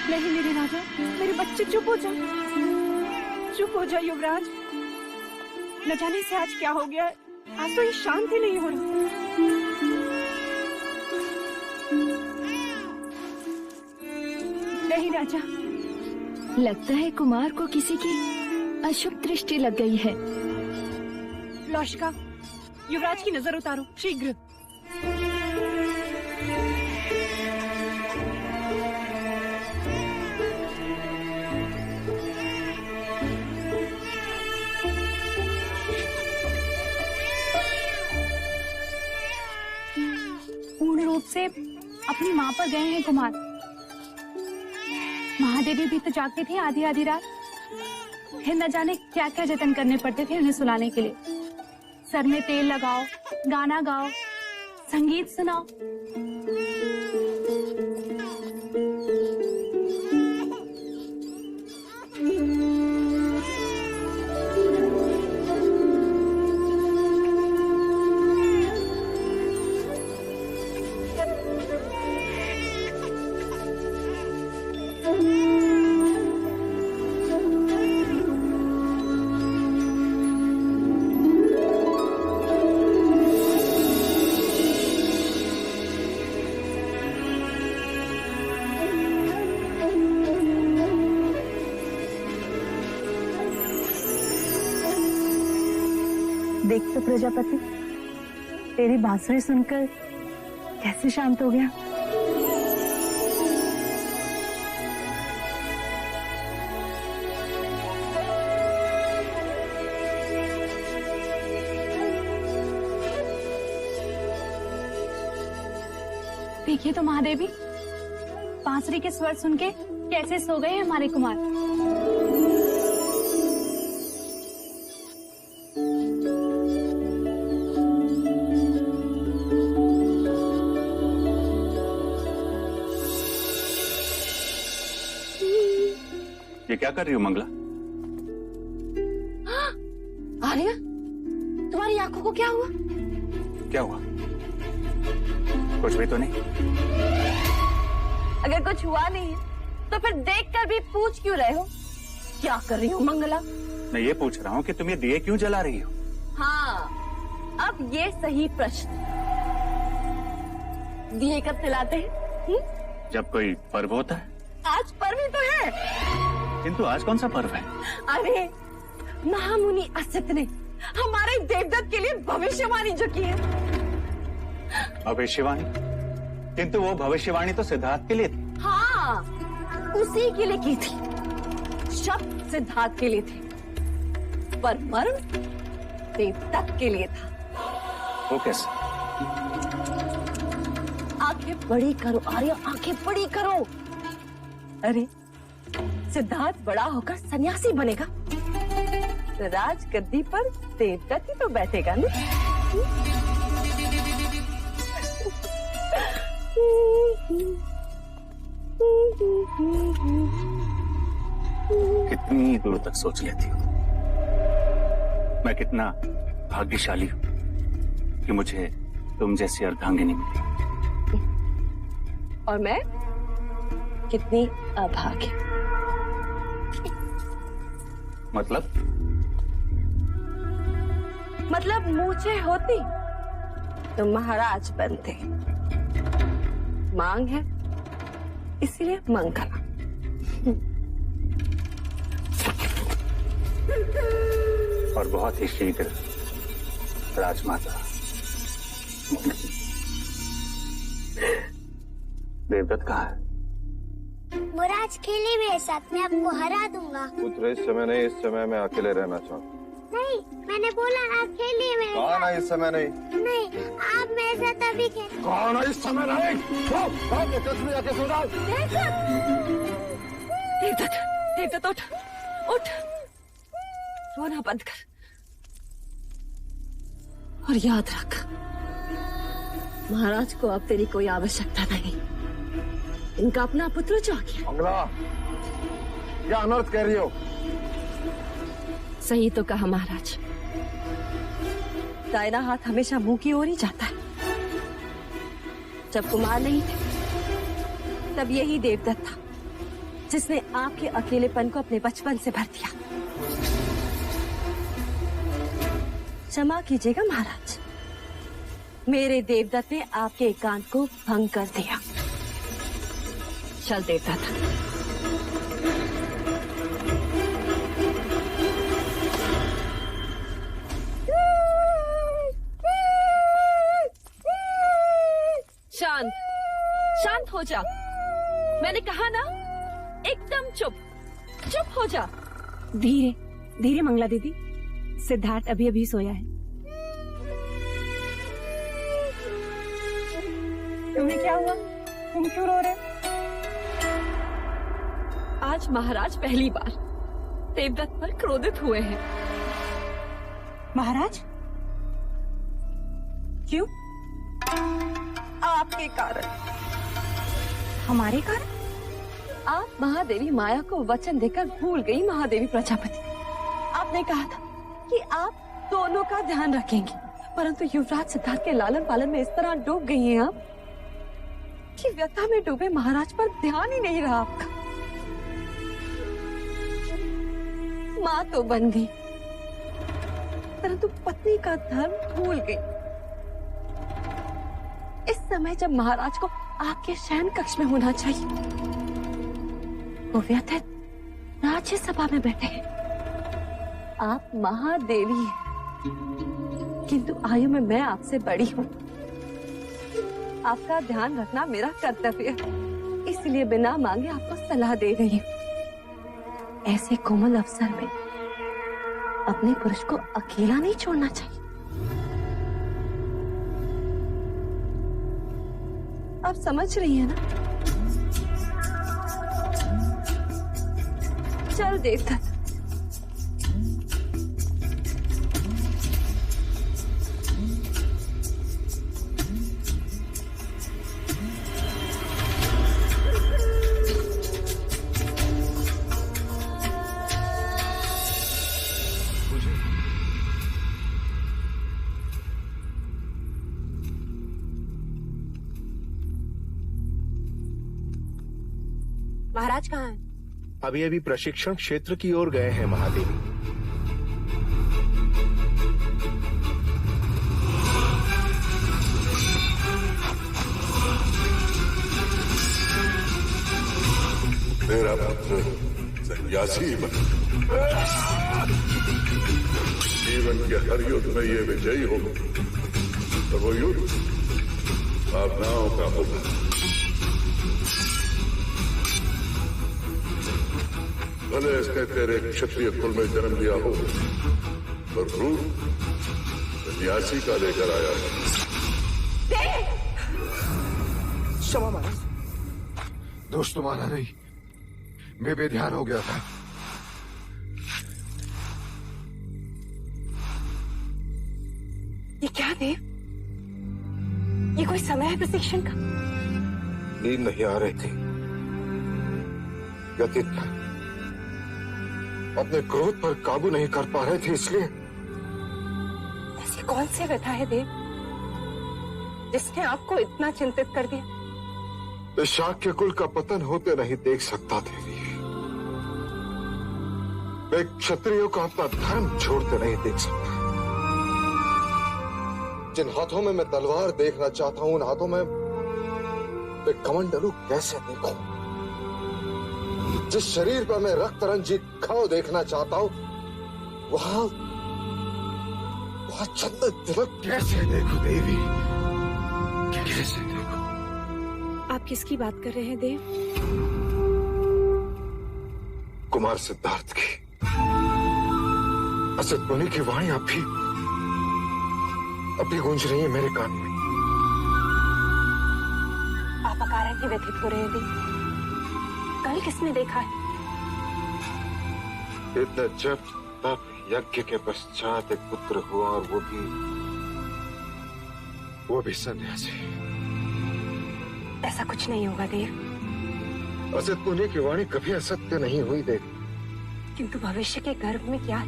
नहीं मेरे राजा, मेरे बच्चे, चुप हो जा, चुप हो जा युवराज। न जाने से आज क्या हो गया है, आज तो ये शांत ही नहीं हो रहा। नहीं राजा, लगता है कुमार को किसी की अशुभ दृष्टि लग गई है। लौशिका, युवराज की नजर उतारो शीघ्र। पूर्ण रूप से अपनी माँ पर गए हैं कुमार। महादेवी भी तो जागते थे आधी आधी रात, फिर न जाने क्या क्या जतन करने पड़ते थे उन्हें सुलाने के लिए। सर में तेल लगाओ, गाना गाओ, संगीत सुनाओ। देख तो प्रजापति, तेरी बांसुरी सुनकर कैसे शांत हो गया। देखिए तो महादेवी, बांसुरी के स्वर सुन के कैसे सो गए हमारे कुमार। ये क्या कर रही हो मंगला? आर्या, तुम्हारी आंखों को क्या हुआ? क्या हुआ? कुछ भी तो नहीं। अगर कुछ हुआ नहीं है तो फिर देखकर भी पूछ क्यों रहे हो? क्या कर रही हो मंगला? मैं ये पूछ रहा हूँ कि तुम ये दिए क्यों जला रही हो? हाँ, अब ये सही प्रश्न। दिए कब जलाते हैं? जब कोई पर्व होता है। आज पर्व ही तो है। किंतु आज कौन सा पर्व है? अरे, महामुनि असित ने हमारे देवदत्त के लिए भविष्यवाणी जो की है। भविष्यवाणी? किंतु वो भविष्यवाणी तो सिद्धार्थ के लिए थी। हाँ, उसी के लिए की थी। शब्द सिद्धार्थ के लिए थे, पर मर्म देवदत्त के लिए था। वो कैसे? आंखें बड़ी करो आर्य, आंखें बड़ी करो। अरे, सिद्धार्थ बड़ा होकर सन्यासी बनेगा, राजगद्दी पर देवदत्त ही तो बैठेगा ना। कितनी दूर तक सोच लेती हूँ। मैं कितना भाग्यशाली हूँ कि मुझे तुम जैसी अर्धांगिनी मिली। और मैं कितनी अभागी। मतलब मूछे होती तो महाराज बनते। मांग है इसलिए मंगला। और बहुत ही शीघ्र राजमाता। देवदत्त कहाँ है? मुराज खेले मेरे साथ, मैं आपको हरा दूंगा। पुत्र, इस समय नहीं, इस समय मैं अकेले रहना चाहूँ। नहीं, मैंने बोला आप खेलिए मेरे साथ। कौन है इस समय नहीं? नहीं, आप मेरे साथ अभी खेल। कौन है इस समय नहीं? आके सो जाओ। देवदत्त, देवदत्त उठ, उठ, रोना बंद कर और याद रख, महाराज को अब तेरी कोई आवश्यकता नहीं। इनका अपना पुत्र जो आ गया। मंगला, क्या अनर्थ कह रही हो? सही तो कहा महाराज, दाहिना हाथ हमेशा मुंह की ओर ही जाता है। जब कुमार नहीं थे तब यही देवदत्त था, जिसने आपके अकेलेपन को अपने बचपन से भर दिया। क्षमा कीजिएगा महाराज, मेरे देवदत्त ने आपके एकांत को भंग कर दिया। चल देवदत्त। शांत शांत हो जा, मैंने कहा ना, एकदम चुप चुप हो जा। धीरे धीरे मंगला दीदी, सिद्धार्थ अभी अभी सोया है। तुम्हें क्या हुआ? तुम क्यों रो रहे? आज महाराज पहली बार देवदत्त पर क्रोधित हुए हैं। महाराज क्यों? आपके कारण। हमारे कारण? आप महादेवी माया को वचन देकर भूल गई महादेवी प्रजापति। आपने कहा था कि आप दोनों का ध्यान रखेंगे, परंतु युवराज सिद्धार्थ के लालन पालन में इस तरह डूब गई हैं आप कि व्यथा में डूबे महाराज पर ध्यान ही नहीं रहा आपका। माँ तो बन गई, परंतु पत्नी का धर्म भूल गई। इस समय जब महाराज को आपके शयन कक्ष में होना चाहिए, वो व्यथित राज्यसभा में बैठे हैं। आप महादेवी हैं, किंतु आयु में मैं आपसे बड़ी हूँ। आपका ध्यान रखना मेरा कर्तव्य है, इसलिए बिना मांगे आपको सलाह दे रही हूँ। ऐसे कोमल अवसर में अपने पुरुष को अकेला नहीं छोड़ना चाहिए। आप समझ रही हैं ना? चल देवदत्त। महाराज कहाँ हैं? अभी अभी प्रशिक्षण क्षेत्र की ओर गए हैं महादेवी। मेरा पुत्र सन्यासी बन जीवन के हर युद्ध में ये विजयी हो, तो वो युद्ध भावनाओं का होगा। भले इसने तेरे क्षत्रिय कुल में जन्म लिया हो, पर रूप सन्यासी का लेकर आया है। क्षमा महाराज, दोस्त तुम्हारा नहीं, मैं बेध्यान हो गया था। ये क्या देव? ये कोई समय है प्रशिक्षण का? नींद नहीं आ रही थी, व्यथित था, अपने क्रोध पर काबू नहीं कर पा रहे थे, इसलिए। ऐसी कौन सी व्यथा है देव जिसने आपको इतना चिंतित कर दिया? इस शाक्य कुल का पतन होते नहीं देख सकता देवी। मैं क्षत्रियों का अपना धर्म छोड़ते नहीं देख सकता। जिन हाथों में मैं तलवार देखना चाहता हूं, उन हाथों में मैं कमंडलू कैसे देखूं? जिस शरीर पर मैं रक्त रंजित घाव देखना चाहता हूं, वहां चंदन तिलक कैसे देखूं देवी? कैसे देखूं? आप किसकी बात कर रहे हैं देव? कुमार सिद्धार्थ की। असत मुनि की वाणी अभी गूंज रही है मेरे कान में। आप अकारण ही व्यथित हो रहे हैं देव। कल किसने देखा है? इतना जब तब यज्ञ के पश्चात एक पुत्र हुआ, और वो भी सन्यासी। ऐसा कुछ नहीं होगा देव। असत मुनि की वाणी कभी असत्य नहीं हुई देवी। किंतु भविष्य के गर्भ में क्या है,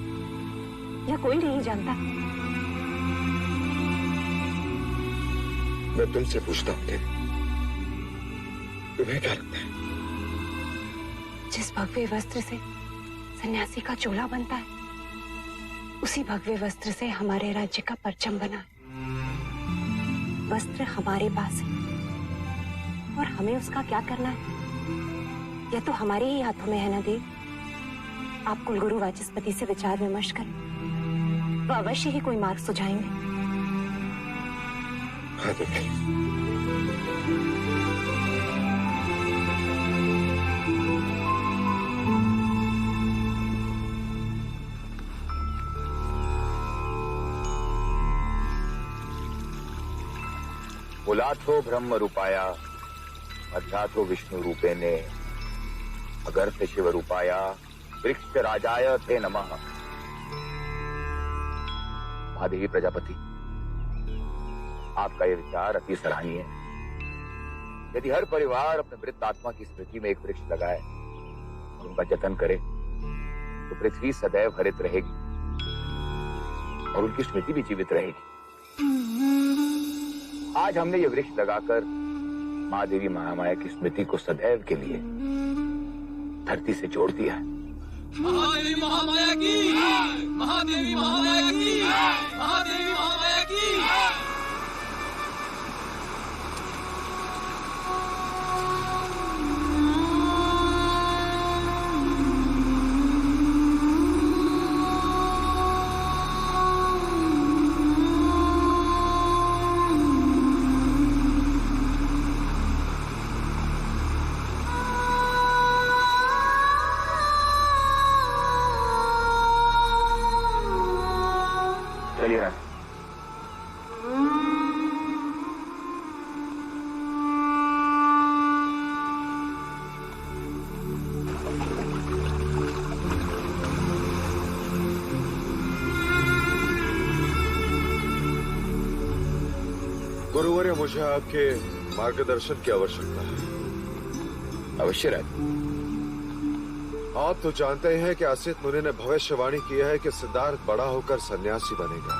यह कोई नहीं जानता। मैं तुमसे पूछता हूं देवी, तुम्हें क्या लगता है? जिस भव्य वस्त्र से सन्यासी का चोला बनता है, उसी भव्य वस्त्र से हमारे राज्य का परचम बना है। वस्त्र हमारे पास है और हमें उसका क्या करना है, यह तो हमारे ही हाथों में है ना देव। आप कुलगुरु वाचस्पति से विचार विमर्श करें, तो अवश्य ही कोई मार्ग सुझाएंगे। हाँ देखिए, मूलाथो ब्रह्म रूपाया मध्याथो विष्णु रूपेणे अगर्थ शिव रूपाया वृक्ष राजाय थे नमः। महादेवी प्रजापति, आपका यह विचार अति सराहनीय है। यदि हर परिवार अपने मृत आत्मा की स्मृति में एक वृक्ष लगाए और उनका जतन करे तो पृथ्वी सदैव हरित रहेगी और उनकी स्मृति भी जीवित रहेगी। आज हमने ये वृक्ष लगाकर माँ देवी महामाया की स्मृति को सदैव के लिए धरती से जोड़ दिया है। महादेवी महामाया की, महादेवी महामाया की, महादेवी महामाया की। गुरुवर्य, मुझे आपके मार्गदर्शन की आवश्यकता है। अवश्य राजा। आप तो जानते हैं कि असित मुनि ने भविष्यवाणी किया है कि सिद्धार्थ बड़ा होकर सन्यासी बनेगा,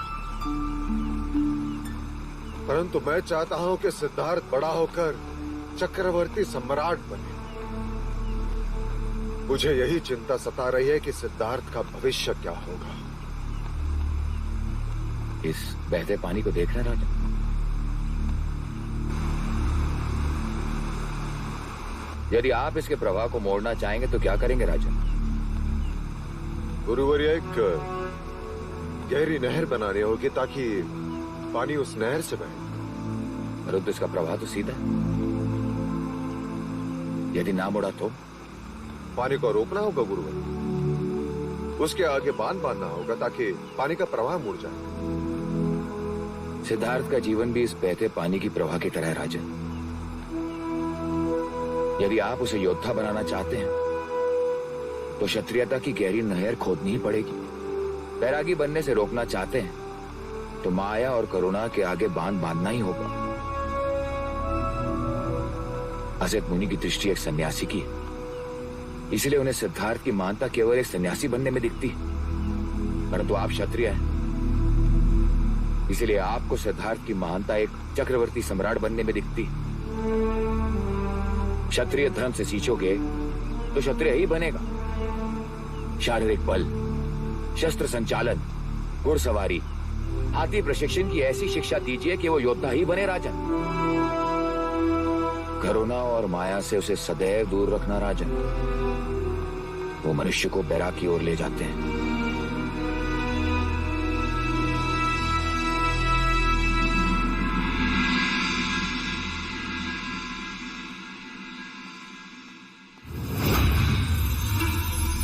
परंतु मैं चाहता हूं कि सिद्धार्थ बड़ा होकर चक्रवर्ती सम्राट बने। मुझे यही चिंता सता रही है कि सिद्धार्थ का भविष्य क्या होगा। इस बहते पानी को देख रहे हैं राजा? यदि आप इसके प्रवाह को मोड़ना चाहेंगे तो क्या करेंगे राजा? गुरुवर्य, एक गहरी नहर बनानी होगी ताकि पानी उस नहर से बहे। परंतु इसका प्रवाह तो सीधा है। यदि ना मोड़ा तो पानी को रोकना होगा गुरुवर्य। उसके आगे बांध बांधना होगा ताकि पानी का प्रवाह मुड़ जाए। सिद्धार्थ का जीवन भी इस बहते पानी की प्रवाह की तरह है राजा। यदि आप उसे योद्धा बनाना चाहते हैं तो क्षत्रियता की गहरी नहर खोदनी ही पड़ेगी। बैरागी बनने से रोकना चाहते हैं तो माया और करुणा के आगे बांध बांधना ही होगा। असित मुनि की दृष्टि एक सन्यासी की है, इसलिए उन्हें सिद्धार्थ की महानता केवल एक सन्यासी बनने में दिखती है। परंतु आप क्षत्रिय हैं, इसलिए आपको सिद्धार्थ की महानता एक चक्रवर्ती सम्राट बनने में दिखती। क्षत्रिय धर्म से सींचोगे तो क्षत्रिय ही बनेगा। शारीरिक बल, शस्त्र संचालन, घुड़सवारी, हाथी प्रशिक्षण की ऐसी शिक्षा दीजिए कि वो योद्धा ही बने राजन। करुणा और माया से उसे सदैव दूर रखना राजन। वो मनुष्य को बैराग की ओर ले जाते हैं।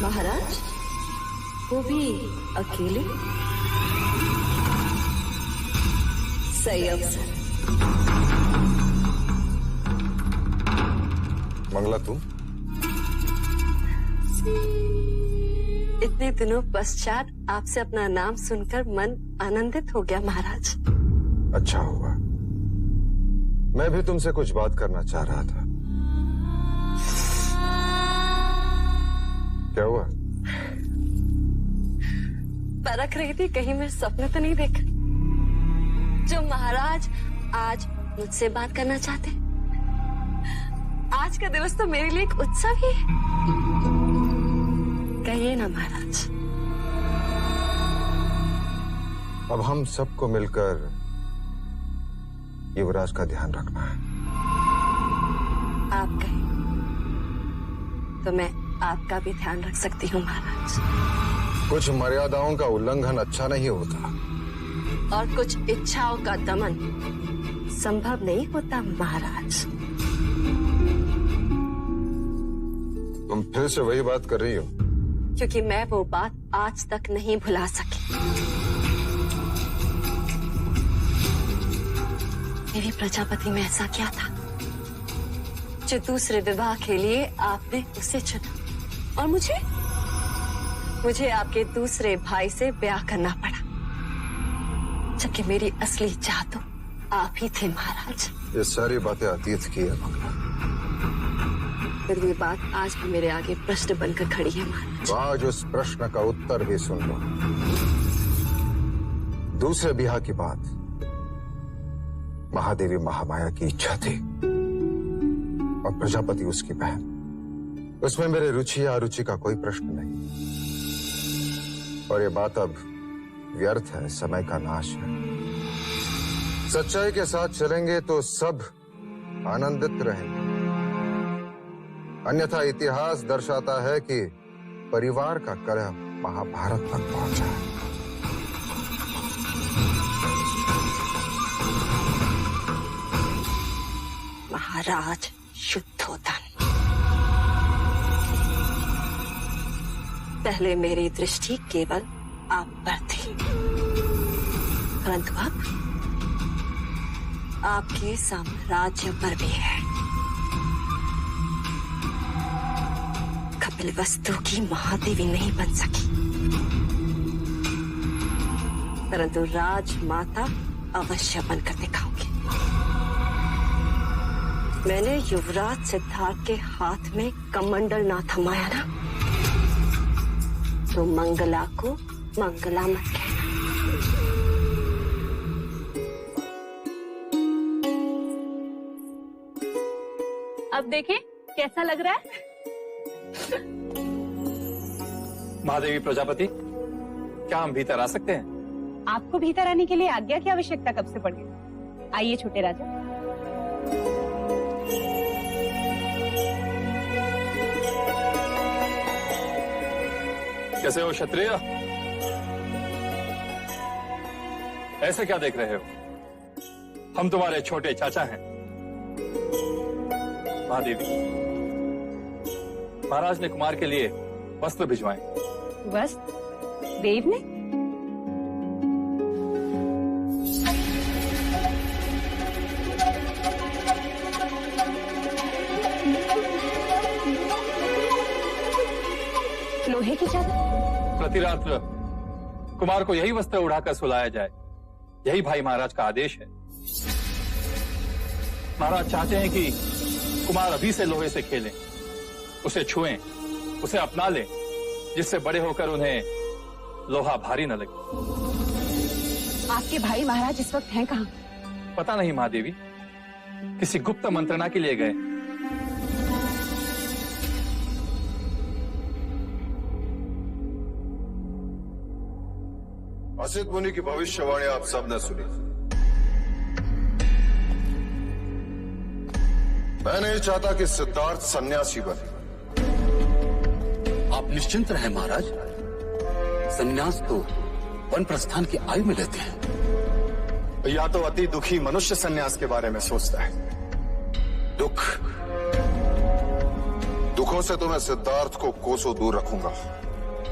महाराज, वो भी अकेले? सही अवसर। मंगला, तुम इतने दिनों पश्चात आपसे अपना नाम सुनकर मन आनंदित हो गया महाराज। अच्छा हुआ। मैं भी तुमसे कुछ बात करना चाह रहा था। क्या हुआ? परख रही थी कहीं मैं सपने तो नहीं देख रही। जो महाराज आज मुझसे बात करना चाहते। आज का दिवस तो मेरे लिए एक उत्सव ही है। कहिए ना महाराज। अब हम सबको मिलकर युवराज का ध्यान रखना है। आप कहें तो मैं आपका भी ध्यान रख सकती हूँ महाराज। कुछ मर्यादाओं का उल्लंघन अच्छा नहीं होता, और कुछ इच्छाओं का दमन संभव नहीं होता महाराज। तुम फिर से वही बात कर रही हो? क्योंकि मैं वो बात आज तक नहीं भुला सकी। मेरी प्रजापति में ऐसा क्या था जो दूसरे विवाह के लिए आपने उसे चुना, और मुझे आपके दूसरे भाई से ब्याह करना पड़ा, जबकि मेरी असली चाह तो आप ही थे महाराज। ये सारी बातें अतीत की है मंगला। फिर ये बात आज भी मेरे आगे प्रश्न बनकर खड़ी है महाराज। तो आज उस प्रश्न का उत्तर भी सुन लो। दूसरे ब्याह की बात महादेवी महामाया की इच्छा थी, और प्रजापति उसकी बहन। उसमें मेरे रुचि या अरुचि का कोई प्रश्न नहीं, और ये बात अब व्यर्थ है, समय का नाश है। सच्चाई के साथ चलेंगे तो सब आनंदित रहेंगे, अन्यथा इतिहास दर्शाता है कि परिवार का कलह महाभारत तक पहुंचा है। महाराज शुद्धोधन, पहले मेरी दृष्टि केवल आप पर थी, परंतु अब आपके साम्राज्य पर भी है। कपिलवस्तु की महादेवी नहीं बन सकी, परंतु राजमाता अवश्य बनकर दिखाऊंगी। मैंने युवराज सिद्धार्थ के हाथ में कमंडल ना थमाया ना, तो मंगला को मंगला मत कहना। अब देखें कैसा लग रहा है। महादेवी प्रजापति, क्या हम भीतर आ सकते हैं? आपको भीतर आने के लिए आज्ञा की आवश्यकता कब से पड़ गई? आइए छोटे राजा। कैसे हो क्षत्रिय? ऐसे क्या देख रहे हो? हम तुम्हारे छोटे चाचा हैं। महादेवी, महाराज ने कुमार के लिए वस्त्र भिजवाए। वस्त्र? देव ने? लोहे की चादर? प्रतिरात्र कुमार को यही वस्त्र उड़ाकर सुलाया जाए, यही भाई महाराज का आदेश है। महाराज चाहते हैं कि कुमार अभी से लोहे से खेलें, उसे छुएं, उसे अपना लें, जिससे बड़े होकर उन्हें लोहा भारी न लगे। आपके भाई महाराज इस वक्त हैं कहाँ? पता नहीं महादेवी, किसी गुप्त मंत्रणा के लिए गए। असित मुनि की भविष्यवाणी आप सबने सुनी। मैं नहीं चाहता कि सिद्धार्थ सन्यासी बने। आप निश्चिंत रहें महाराज, सन्यास तो वन प्रस्थान की आयु में लेते हैं। या तो अति दुखी मनुष्य सन्यास के बारे में सोचता है। दुखों से तो मैं सिद्धार्थ को कोसों दूर रखूंगा।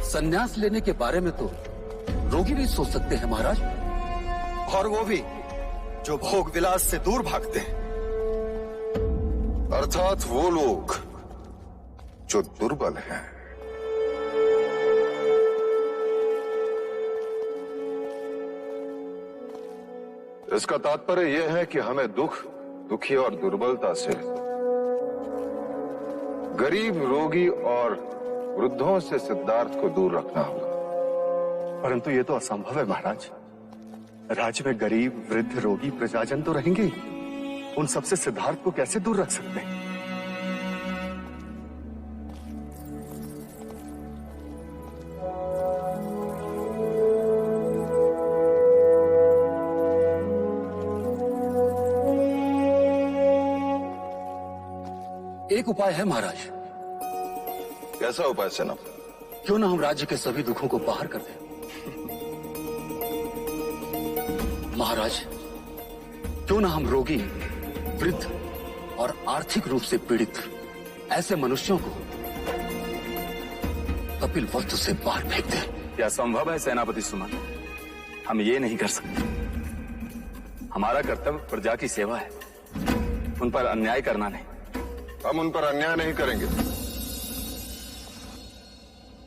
सन्यास लेने के बारे में तो रोगी भी सोच सकते हैं महाराज, और वो भी जो भोग विलास से दूर भागते हैं। अर्थात वो लोग जो दुर्बल हैं। इसका तात्पर्य यह है कि हमें दुखी और दुर्बलता से, गरीब, रोगी और वृद्धों से सिद्धार्थ को दूर रखना होगा। परंतु ये तो असंभव है महाराज। राज्य में गरीब, वृद्ध, रोगी, प्रजाजन तो रहेंगे ही। उन सबसे सिद्धार्थ को कैसे दूर रख सकते हैं? एक उपाय है महाराज। कैसा उपाय सेना? क्यों ना हम राज्य के सभी दुखों को बाहर कर दें। महाराज, क्यों ना हम रोगी, वृद्ध और आर्थिक रूप से पीड़ित ऐसे मनुष्यों को कपिल वस्तु से बाहर फेंक दें। क्या संभव है सेनापति सुमन? हम ये नहीं कर सकते। हमारा कर्तव्य प्रजा की सेवा है, उन पर अन्याय करना नहीं। हम उन पर अन्याय नहीं करेंगे,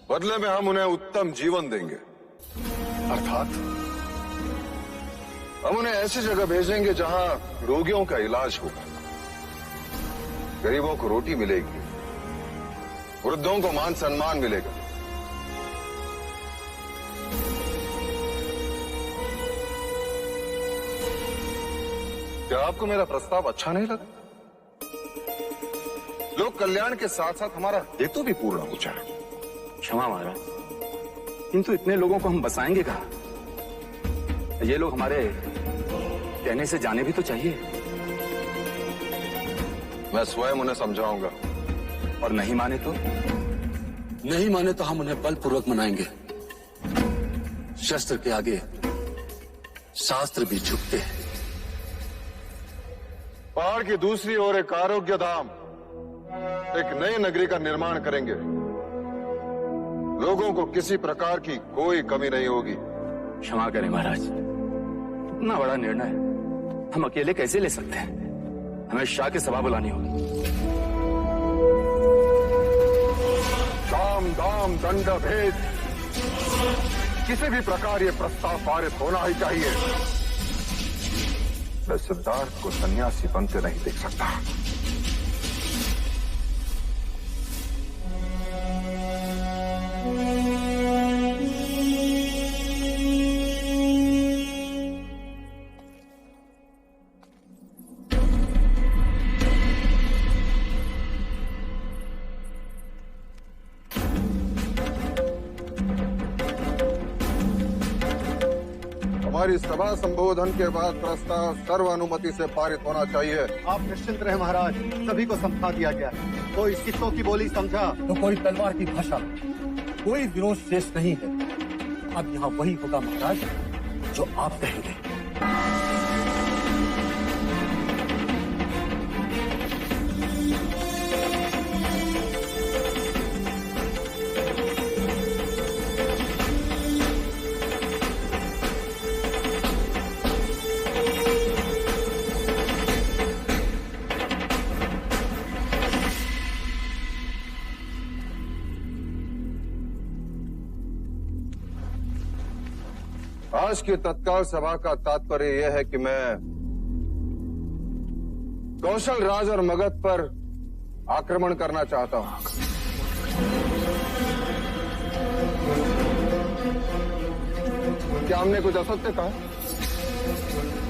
बदले में हम उन्हें उत्तम जीवन देंगे। अर्थात हम उन्हें ऐसी जगह भेजेंगे जहां रोगियों का इलाज होगा, गरीबों को रोटी मिलेगी, वृद्धों को मान सम्मान मिलेगा। क्या आपको मेरा प्रस्ताव अच्छा नहीं लगा? लोक कल्याण के साथ साथ हमारा हेतु भी पूर्ण हो जाए। क्षमा महाराज, किंतु इतने लोगों को हम बसाएंगे कहाँ? ये लोग हमारे कहने से जाने भी तो चाहिए। मैं स्वयं उन्हें समझाऊंगा। और नहीं माने तो? नहीं माने तो हम उन्हें बलपूर्वक मनाएंगे। शस्त्र के आगे शास्त्र भी झुकते हैं। पहाड़ की दूसरी ओर एक आरोग्य धाम, एक नई नगरी का निर्माण करेंगे। लोगों को किसी प्रकार की कोई कमी नहीं होगी। क्षमा करें महाराज, इतना बड़ा निर्णय हम अकेले कैसे ले सकते हैं? हमें शाह की सभा बुलानी होगी। साम दाम दंड भेद, किसी भी प्रकार ये प्रस्ताव पारित होना ही चाहिए। मैं सिद्धार्थ को सन्यासी बनते नहीं देख सकता। हमारी सभा संबोधन के बाद प्रस्ताव सर्वानुमति से पारित होना चाहिए। आप निश्चिंत रहे महाराज, सभी को समझा दिया गया। कोई सिक्कों की बोली समझा तो कोई तलवार की भाषा, कोई विरोध शेष नहीं है। अब यहाँ वही होगा महाराज जो आप कहेंगे। आज की तत्काल सभा का तात्पर्य यह है कि मैं कौशल राज और मगध पर आक्रमण करना चाहता हूं। क्या हमने कुछ असत्य कहा?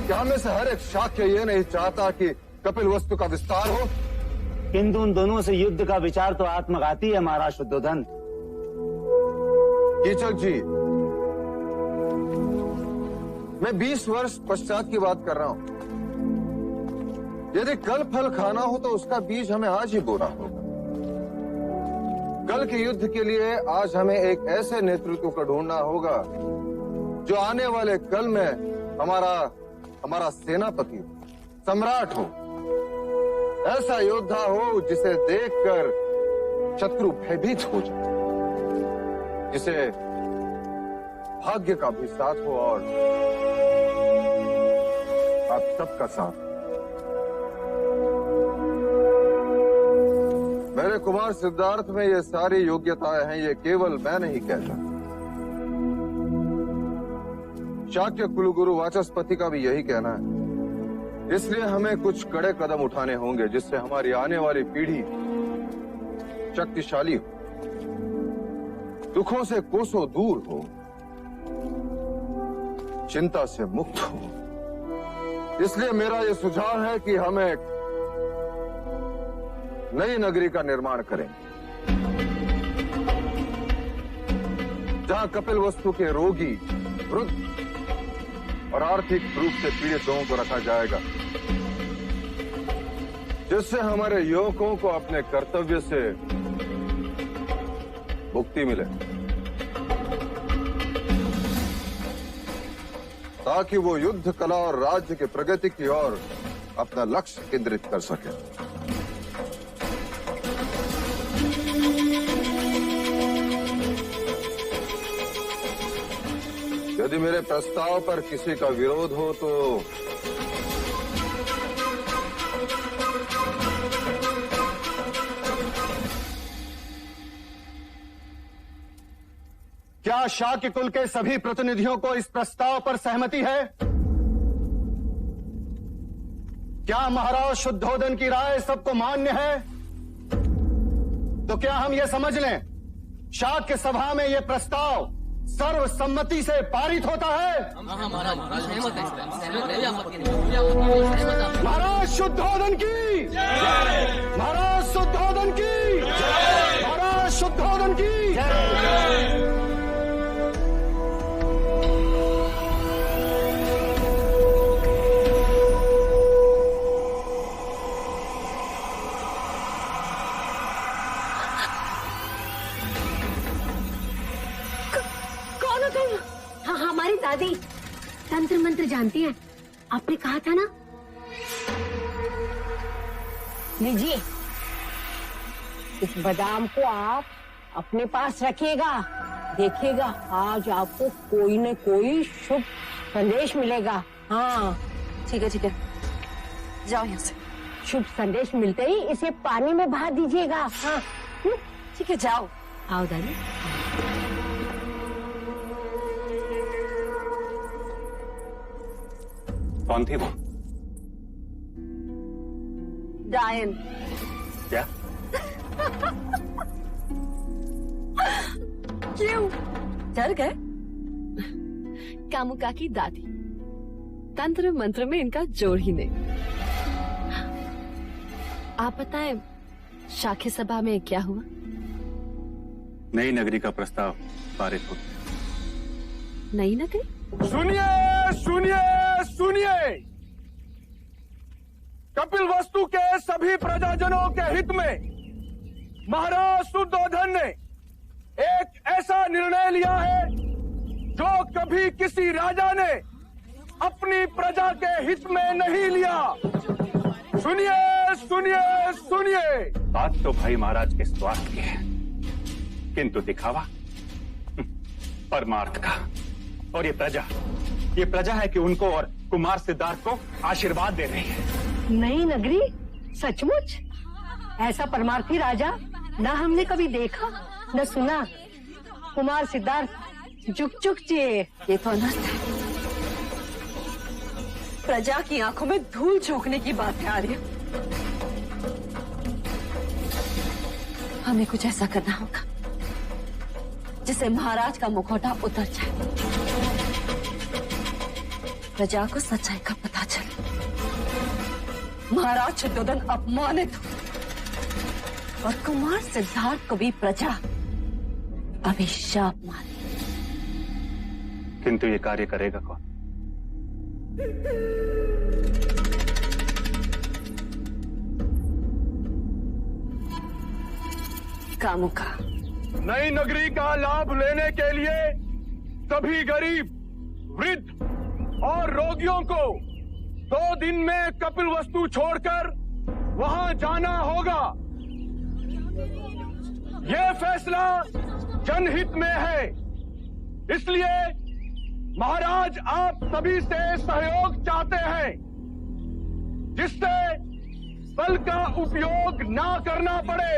क्या हमें से हर एक शाक्य ये नहीं चाहता कि कपिल वस्तु का विस्तार हो? किंतु उन दोनों से युद्ध का विचार तो आत्मघाती है महाराज शुद्धोधन। कीचक जी, मैं 20 वर्ष पश्चात की बात कर रहा हूं। यदि कल फल खाना हो तो उसका बीज हमें आज ही बोना होगा। कल के युद्ध के लिए आज हमें एक ऐसे नेतृत्व को ढूंढना होगा जो आने वाले कल में हमारा सेनापति हो, सम्राट हो, ऐसा योद्धा हो जिसे देखकर शत्रु भयभीत हो जाए, जिसे भाग्य का भी साथ हो और आप सबका साथ। मेरे कुमार सिद्धार्थ में ये सारी योग्यताएं हैं, ये केवल मैं नहीं कहता। शाक्य कुलगुरु वाचस्पति का भी यही कहना है। इसलिए हमें कुछ कड़े कदम उठाने होंगे जिससे हमारी आने वाली पीढ़ी शक्तिशाली हो, दुखों से कोसों दूर हो, चिंता से मुक्त हो। इसलिए मेरा यह सुझाव है कि हम एक नई नगरी का निर्माण करें जहां कपिल वस्तु के रोगी, वृद्ध और आर्थिक रूप से पीड़ित लोगों को रखा जाएगा। जिससे हमारे युवकों को अपने कर्तव्य से मुक्ति मिले, ताकि वो युद्ध कला और राज्य की प्रगति की ओर अपना लक्ष्य केंद्रित कर सके। यदि मेरे प्रस्ताव पर किसी का विरोध हो तो क्या शाक्य कुल के सभी प्रतिनिधियों को इस प्रस्ताव पर सहमति है? क्या महाराज शुद्धोदन की राय सबको मान्य है? तो क्या हम ये समझ लें, शाक्य सभा में यह प्रस्ताव सर्वसम्मति से पारित होता है? महाराज शुद्धोदन की, महाराज शुद्धोदन की, महाराज शुद्धोदन की। हाँ, हमारी दादी तंत्र मंत्र जानती है। आपने कहा था ना। लीजिए, इस बादाम को आप अपने पास रखिएगा। देखिएगा, आज आपको कोई न कोई शुभ संदेश मिलेगा। हाँ ठीक है, ठीक है, जाओ यहाँ से। शुभ संदेश मिलते ही इसे पानी में बहा दीजिएगा। हाँ ठीक है, जाओ। आओ दादी। कौन थी वो? डायन। क्या? क्यों डर गए? कामुका की दादी। तंत्र मंत्र में इनका जोड़ ही नहीं। आप बताएं, शाक्य सभा में क्या हुआ? नई नगरी का प्रस्ताव पारित हो गया। नई नगरी? सुनिए सुनिए सुनिए, कपिल वस्तु के सभी प्रजाजनों के हित में महाराज शुद्धोधन ने एक ऐसा निर्णय लिया है जो कभी किसी राजा ने अपनी प्रजा के हित में नहीं लिया। सुनिए सुनिए सुनिए। बात तो भाई महाराज के स्वार्थ की है, किंतु दिखावा परमार्थ का। और ये प्रजा है कि उनको और कुमार सिद्धार्थ को आशीर्वाद दे रही है। नई नगरी? सचमुच? ऐसा परमार्थी राजा ना हमने कभी देखा न सुना। कुमार सिद्धार्थ जुक जुक जिए। ये तो अनर्थ है। प्रजा की आंखों में धूल झोंकने की बात आ रही है। हमें कुछ ऐसा करना होगा जिससे महाराज का मुखौटा उतर जाए, प्रजा को सच्चाई का पता चले, महाराज शुद्धोधन अपमानित हो और कुमार सिद्धार्थ को भी प्रजा अभिशाप माने। किंतु ये कार्य करेगा कौन? कामुका। नई नगरी का लाभ लेने के लिए सभी गरीब, वृद्ध और रोगियों को 2 दिन में कपिल वस्तु छोड़कर वहां जाना होगा। ये फैसला जनहित में है, इसलिए महाराज आप सभी से सहयोग चाहते हैं, जिससे बल का उपयोग ना करना पड़े।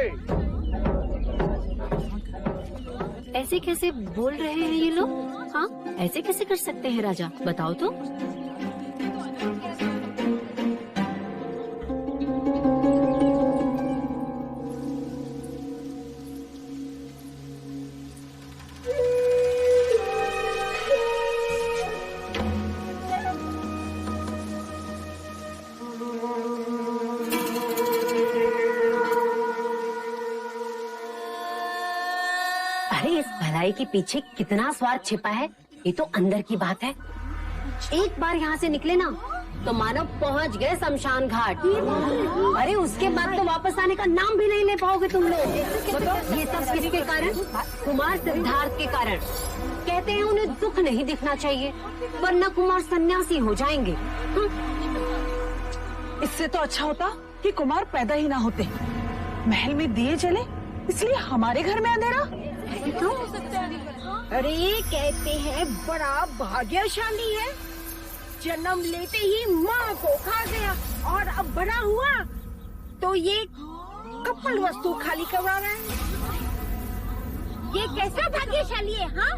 ऐसे कैसे बोल रहे हैं ये लोग? हाँ, ऐसे कैसे कर सकते हैं राजा, बताओ तो। अरे इस भलाई के पीछे कितना स्वार्थ छिपा है, ये तो अंदर की बात है। एक बार यहाँ से निकले ना तो मानो पहुंच गए शमशान घाट। अरे उसके बाद तो वापस आने का नाम भी नहीं ले पाओगे तुम लोग। ये सब किसके कारण? कुमार सिद्धार्थ के कारण। कहते हैं उन्हें दुख नहीं दिखना चाहिए, वरना कुमार सन्यासी हो जाएंगे। इससे तो अच्छा होता कि कुमार पैदा ही ना होते। महल में दिए जले, इसलिए हमारे घर में अंधेरा। अरे कहते हैं बड़ा भाग्यशाली है, जन्म लेते ही माँ को खा गया और अब बड़ा हुआ तो ये कपल वस्तु खाली करवा रहा है। ये कैसा भाग्यशाली है? हाँ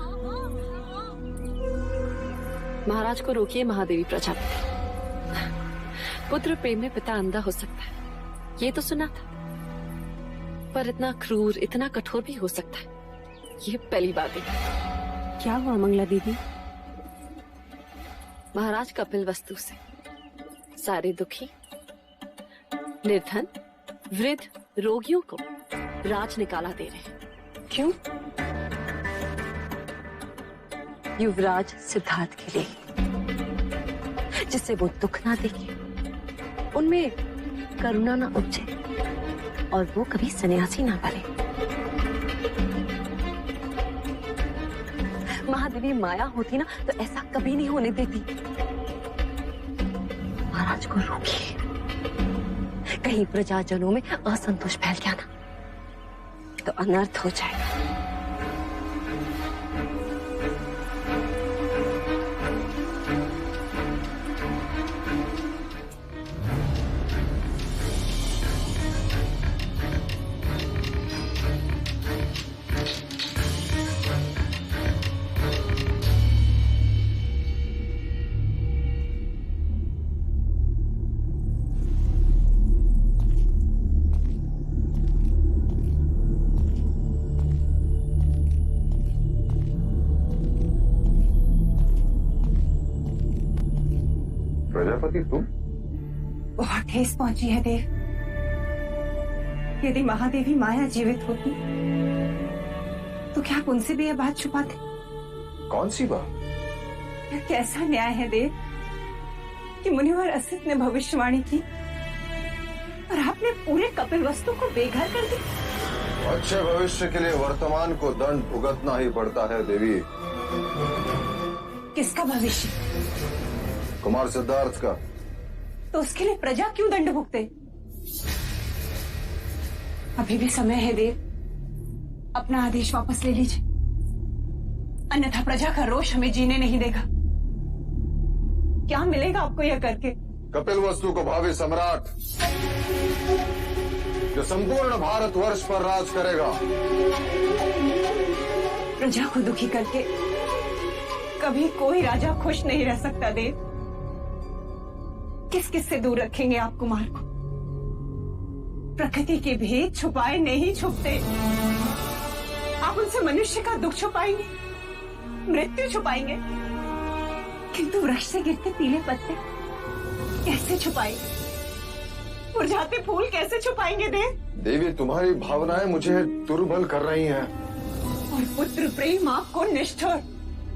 महाराज को रोकिए महादेवी प्रजापति। पुत्र प्रेम में पिता अंधा हो सकता है, ये तो सुना था, पर इतना क्रूर, इतना कठोर भी हो सकता है, ये पहली बात है। क्या हुआ मंगला दीदी? महाराज कपिल वस्तु से सारे दुखी, निर्धन, वृद्ध, रोगियों को राज निकाला दे रहे हैं। क्यों? युवराज सिद्धार्थ के लिए, जिससे वो दुख ना देखे, उनमें करुणा ना उपजे और वो कभी सन्यासी ना बने। महादेवी माया होती ना तो ऐसा कभी नहीं होने देती। महाराज को रोकिए, कहीं प्रजाजनों में असंतोष फैल गया ना तो अनर्थ हो जाएगा। प्रजापति तुम? बहुत ठेस पहुंची है देव। यदि महादेवी माया जीवित होती तो क्या आप उनसे भी यह बात छुपाते? कौन सी बात? यह कैसा न्याय है देव कि मुनिवर असित ने भविष्यवाणी की और आपने पूरे कपिल वस्तु को बेघर कर दिया। अच्छे भविष्य के लिए वर्तमान को दंड भुगतना ही पड़ता है देवी। किसका भविष्य? कुमार सिद्धार्थ का। तो उसके लिए प्रजा क्यों दंड भुगते? अभी भी समय है देव, अपना आदेश वापस ले लीजिए, अन्यथा प्रजा का रोष हमें जीने नहीं देगा। क्या मिलेगा आपको यह करके? कपिल वस्तु को भावी सम्राट, जो संपूर्ण भारतवर्ष पर राज करेगा। प्रजा को दुखी करके कभी कोई राजा खुश नहीं रह सकता देव। किस किस से दूर रखेंगे आप कुमार को? प्रकृति के भेद छुपाए नहीं छुपते। आप उनसे मनुष्य का दुख छुपाएंगे, मृत्यु छुपाएंगे, किंतु वृक्ष से गिरते पीले पत्ते कैसे छुपाएंगे? मुरझाते फूल कैसे छुपाएंगे देव? देवी तुम्हारी भावनाएं मुझे दुर्बल कर रही हैं। और पुत्र प्रेम आपको निष्ठुर।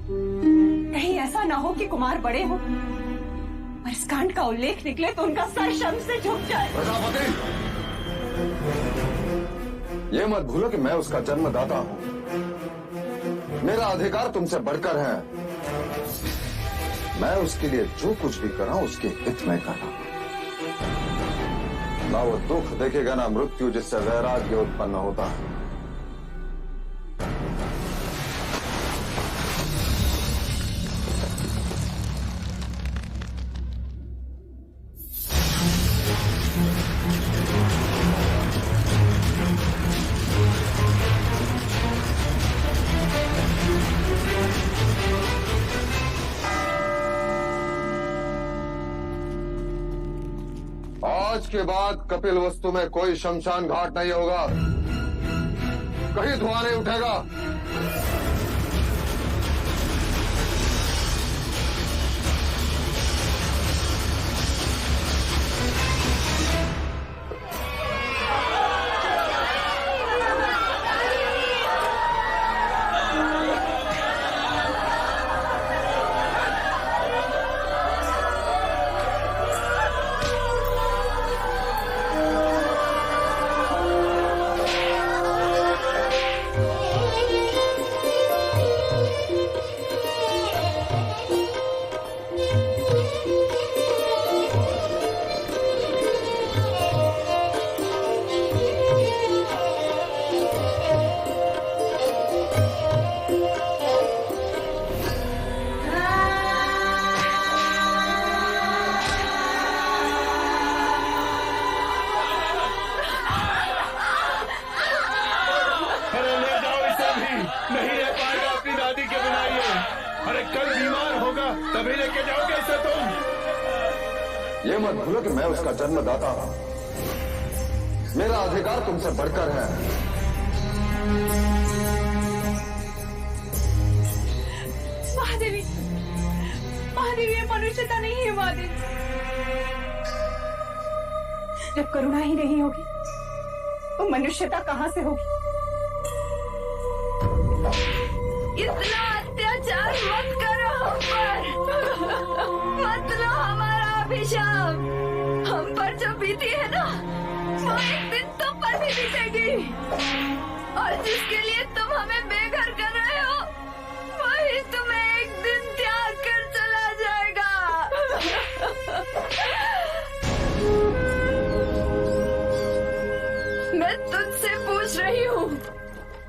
कहीं ऐसा ना हो कि कुमार बड़े हो और इस कांड का उल्लेख निकले तो उनका सर शर्म से झुक जाए। प्रजापति, ये मत भूलो कि मैं उसका जन्मदाता हूँ। मेरा अधिकार तुमसे बढ़कर है। मैं उसके लिए जो कुछ भी करा उसके हित में करा। ना वो दुख देखेगा ना मृत्यु, जिससे वैराग्य उत्पन्न होता है। आज के बाद कपिल वस्तु में कोई शमशान घाट नहीं होगा, कहीं धुआं नहीं उठेगा। तभी लेके जाओगे इसे तुम। ये मत भूलो कि मैं उसका जन्मदाता हूं। मेरा अधिकार तुमसे बढ़कर है। महादेवी, महादेवी ये मनुष्यता नहीं है महादेवी। जब करुणा ही नहीं होगी तो मनुष्यता कहाँ से होगी? इतना अत्याचार मत करो हम पर, मत लो हमारा अभिशाप। हम पर जो बीती है ना, वो एक दिन तुम पर भी बीतेगी, और जिसके लिए तुम हमें बेघर कर रहे हो, वही तुम्हें एक दिन त्याग कर चला जाएगा। मैं तुझसे पूछ रही हूँ,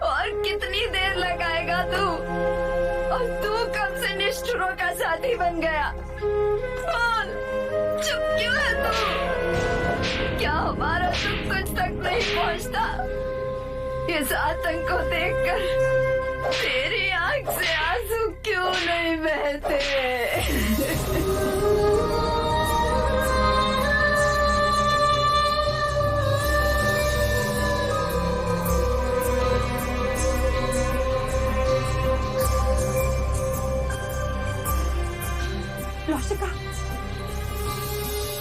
और कितनी देर लगाएगा तू? और तू कब से निष्ठुरों का साथी बन गया? बोल, चुप क्यों है तू? क्या हमारा दुख कुछ तक नहीं पहुँचता? इस आतंक को देखकर तेरी आंख से आंसू क्यों नहीं बहते?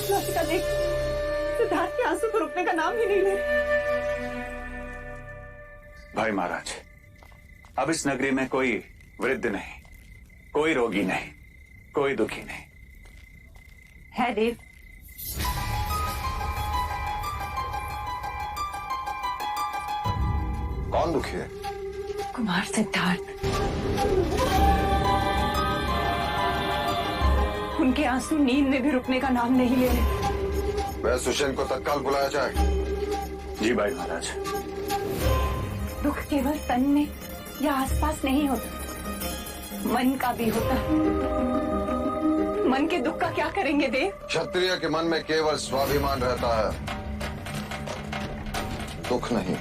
लौशिका देख, सिद्धार्थ के आंसू को रुकने का नाम ही नहीं ले। भाई महाराज, अब इस नगरी में कोई वृद्ध नहीं, कोई रोगी नहीं, कोई दुखी नहीं है देव। कौन दुखी है? कुमार सिद्धार्थ। उनके आंसू नींद में भी रुकने का नाम नहीं ले रहे। वह सुषेण को तत्काल बुलाया जाए। जी भाई महाराज। दुख केवल तन में या आसपास नहीं होता, मन का भी होता। मन के दुख का क्या करेंगे देव? क्षत्रिय के मन में केवल स्वाभिमान रहता है, दुख नहीं।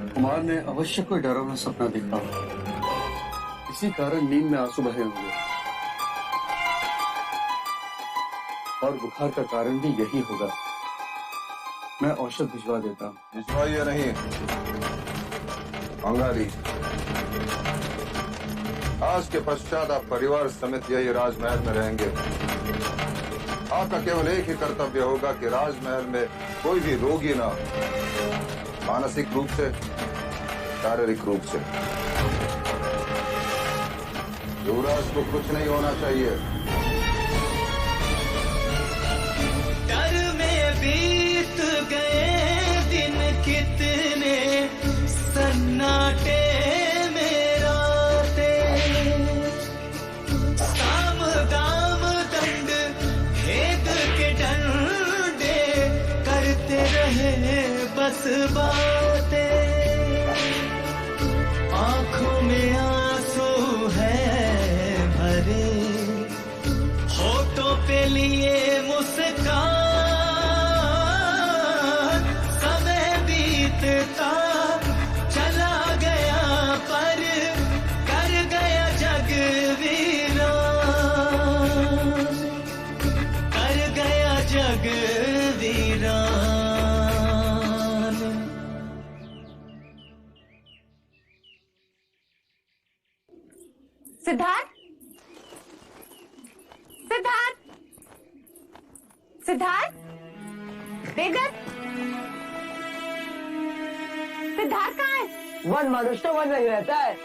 कुमार ने अवश्य कोई डरावना सपना देखा, इसी कारण नींद में आंसू बहे होंगे, और बुखार का कारण भी यही होगा। मैं औषध भिजवा देता हूँ। भिजवाइए नहीं, अंगारी। आज के पश्चात आप परिवार समेत यही राजमहल में रहेंगे। आपका केवल एक ही कर्तव्य होगा कि राजमहल में कोई भी रोगी ना, मानसिक रूप से, शारीरिक रूप से। युवराज को कुछ नहीं होना चाहिए। डर में बीत गए दिन कितने, सन्नाटे में रातें, साम दाम दंड भेद के डंडे करते रहे बस बातें। आंखों में आंसू है भरे, होठों पे लिए मुस्कान, समय बीतता चला गया पर कर गया जग वीरान, कर गया जग वीरान। सिद्धार्थ, सिद्धार्थ, सिद्धार्थ, देवदत्त, सिद्धार्थ कहाँ है? वन मनुष्य तो वन नहीं रहता है।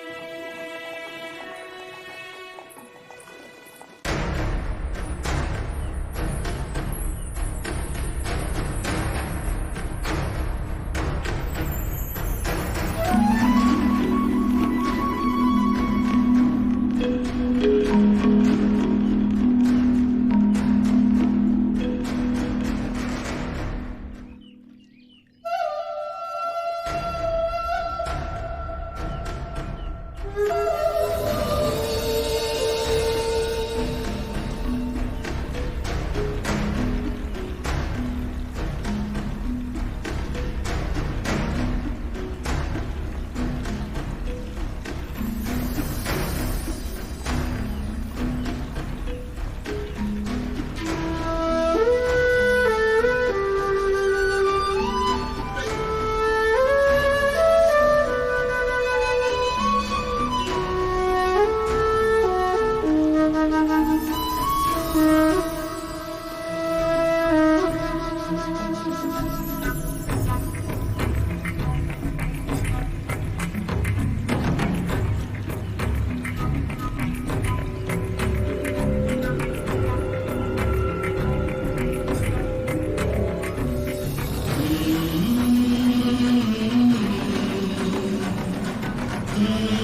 हूँ।